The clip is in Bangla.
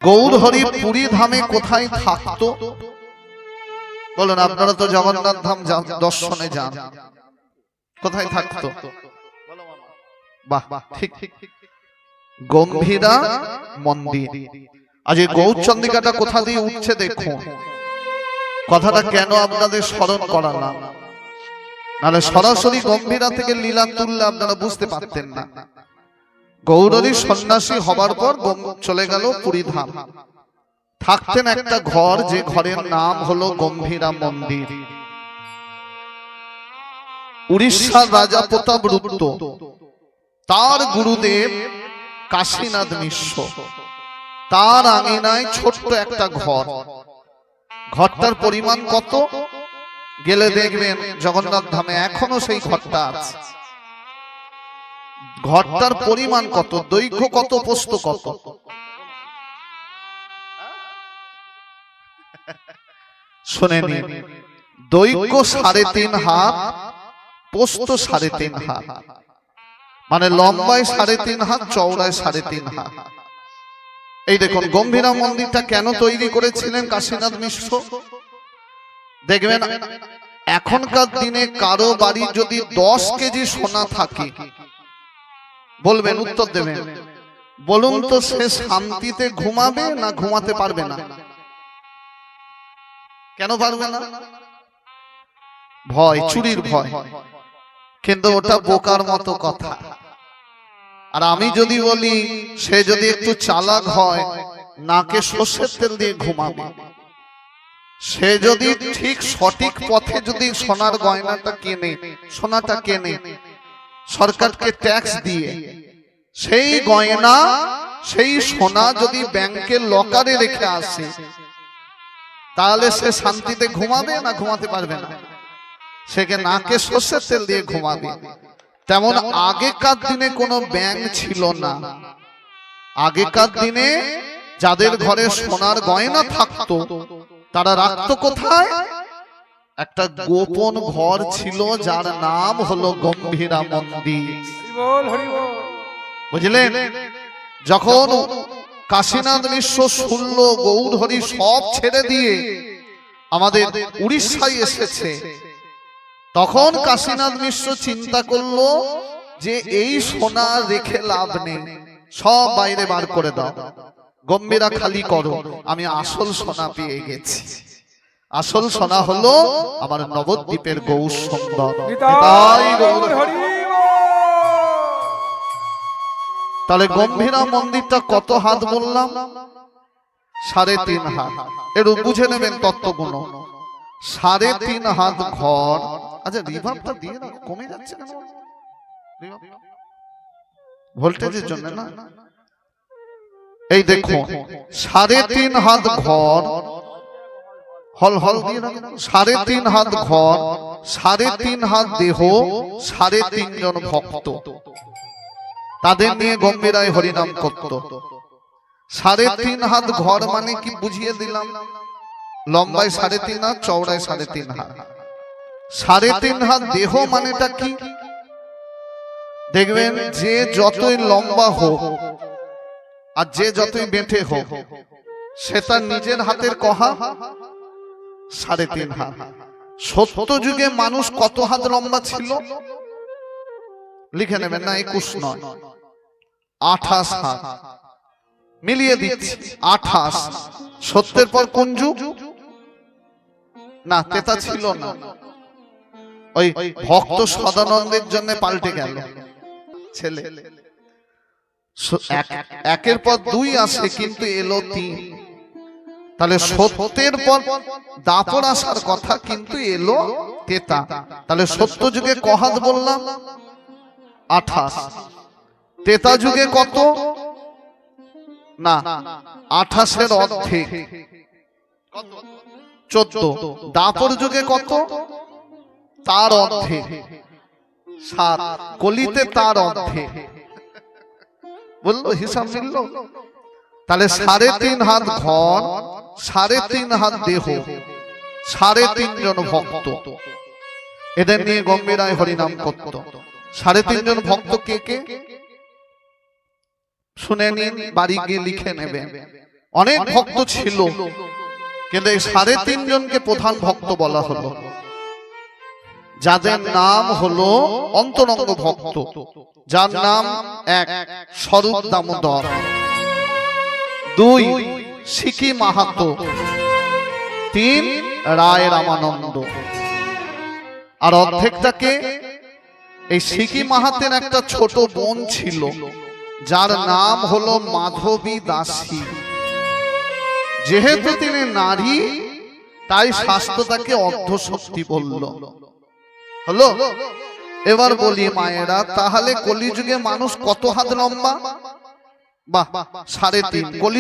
গৌরহরি পুরী ধামে কোথায় থাকতো? বলুন, আপনারা তো জগন্নাথ ধাম দর্শনে যান, কোথায় থাকতো? বাহ, ঠিক গম্ভীরা মন্দির। আজ এই গৌরচন্দ্রিকাটা কোথা দিয়ে উঠছে দেখুন। কথাটা কেন আপনাদের স্মরণ করালাম, নাহলে সরাসরি গম্ভীরা থেকে লীলা তুললে আপনারা বুঝতে পারতেন না। গৌরহরি সন্ন্যাসী হবার পর চলে গেল পুরী ধাম। থাকতেন একটা ঘর, যে ঘরের নাম হলো গম্ভীরা মন্দির। উড়িষ্যার রাজা প্রতাপরুদ্র, তার গুরুদেব কাশীনাথ মিশ্র, তার আঙিনায় ছোট্ট একটা ঘর। ঘরটার পরিমাণ কত? গেলে দেখবেন জগন্নাথ ধামে এখনো সেই ঘরটা আছে। ঘরটার পরিমাণ কত, দৈর্ঘ্য কত, প্রস্থ কত? শুনে নিন, দৈর্ঘ্য 3.5 হাত, প্রস্থ 3.5 হাত, মানে লম্বায় 3.5 হাত, চওড়ায় 3.5 হাত। এই দেখুন, গম্ভীরা মন্দিরটা কেন তৈরি করেছিলেন কাশীনাথ মিশ্র? দেখবেন এখনকার দিনে কারো বাড়ি যদি 10 কেজি সোনা থাকে, বলবেন, উত্তর দেবেন, বলুন তো সে শান্তিতে ঘুমাবে না ঘুমাতে পারবে না? কেন পারবে না? ভয়, চুরির ভয়। কিন্তু ওটা বোকার মতো কথা। আর আমি যদি বলি, সে যদি একটু চালাক হয়, নাকে সর্ষের তেল দিয়ে ঘুমাবে। সে যদি ঠিক সঠিক পথে যদি সোনার গয়নাটা কেনে, সোনাটা কেনে সরকারকে ট্যাক্স দিয়ে, সেই গয়না সেই সোনা যদি ব্যাংকের লকারে রেখে আসে, তাহলে সে শান্তিতে ঘুমাবে না ঘুমাতে পারবে না? সেকে নাকে সর্ষের তেল দিয়ে ঘুমাবে। তেমন আগেকার দিনে কোনো ব্যাংক ছিল না। আগেকার দিনে যাদের ঘরে সোনার গয়না থাকতো, তারা রাখতো কোথায়? একটা গোপন ঘর ছিল, যার নাম হলো গম্ভীরা মন্দির। বুঝলেন? যখন কাশীনাথ মিশ্র শুনল গৌরহরি সব ছেড়ে দিয়ে আমাদের উড়িষ্যায় এসেছে, তখন কাশীনাথ মিশ্র চিন্তা করলো যে এই সোনা রেখে লাভ নেই, সব বাইরে বার করে দাও, গম্ভীরা খালি করো, আমি আসল সোনা পেয়ে গেছি। আসল সোনা হলো আমার নবদ্বীপের গৌর সুন্দর। তাহলে গম্ভীরা মন্দিরটা কত হাত বললাম? 3.5 হাত। একটু বুঝে নেবেন তত্ত্বগুণ। 3.5 হাত ঘর। আচ্ছা, রিভার্বটা দিয়ে না, কমে যাচ্ছে কেন? ভোল্টেজের জন্য না? এই দেখো, 3.5 হাত ঘর, হল হল দিয়ে না, 3.5 হাত ঘর, 3.5 হাত দেহ, 3.5 জন ভক্ত, তাদের নিয়ে গম্ভীরায় হরিনাম করত। 3.5 হাত ঘর মানে কি বুঝিয়ে দিলাম? লম্বায় 3.5 হাত, চওড়ায় 3.5 হাত। 3.5 হাত দেহ মানেটা কি? দেখবেন যে যতই লম্বা হোক আর যে যতই বেঁটে হোক, সে তার নিজের হাতের কহা 3.5 হাত। সত্য যুগে মানুষ কত হাত লম্বা ছিল? লিখে নেবেন না, 21 নয়, 28 হাত। মিলিয়ে দিচ্ছি, 28। সত্যের পর কোন যুগ? না, তেতা ছিল না, ওই ভক্ত সদানন্দের জন্য পাল্টে গেল ছেলে। একের পর 2 আসে, কিন্তু এলো 3। তাহলে সত্যের পর দাপর আসার কথা, কিন্তু এলো তেতা। তাহলে সত্য যুগে কহাত বললাম? 28। তেতা যুগে কত? না, 28-এর অর্ধেক, 14। দাপর যুগে কত? তার অর্ধেক, 7। কলিতে তার অর্ধেক। বললো, হিসাব মিলল? তাহলে 3.5 হাত ঘর, 3.5 হাত দেহ, 3.5 জন ভক্ত, এদের নিয়ে গম্ভীরায় হরিনাম করত। 3.5 জন ভক্ত কে কে? শুনে নিন, বাড়ি গিয়ে লিখে নেবেন। অনেক ভক্ত ছিল, কিন্তু এই 3.5 জনকে প্রধান ভক্ত বলা হলো, যাদের নাম হলো অন্তরঙ্গ ভক্ত, যার নাম 1 স্বরূপ দামোদর, 2 সিকি মাহাতো, 3 রায় রামানন্দ। আর অর্ধেকটাকে এই সিকি মাহাতের একটা ছোট বোন ছিল, যার নাম হলো মাধবী দাসী। যেহেতু তিনি নারী, তাই শাস্ত্র তাকে অর্ধশক্তি বলল। হলো? এবার বলি মায়েরা, তাহলে কলিযুগে মানুষ কত হাত লম্বা? বাহ, 3.5।